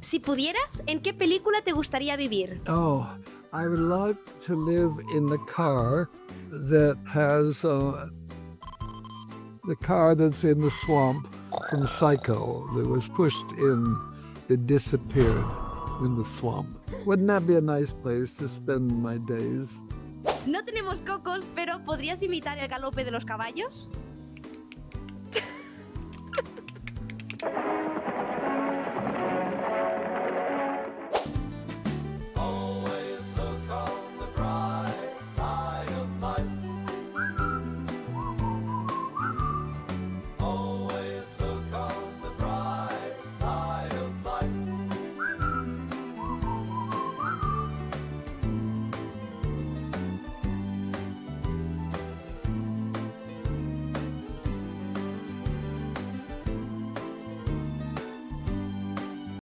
Si pudieras, ¿en qué película te gustaría vivir? Oh, I would like to live in the car that has the car that's in the swamp from Psycho that was pushed in, it disappeared in the swamp. Wouldn't that be a nice place to spend my days? No tenemos cocos, pero ¿podrías imitar el galope de los caballos?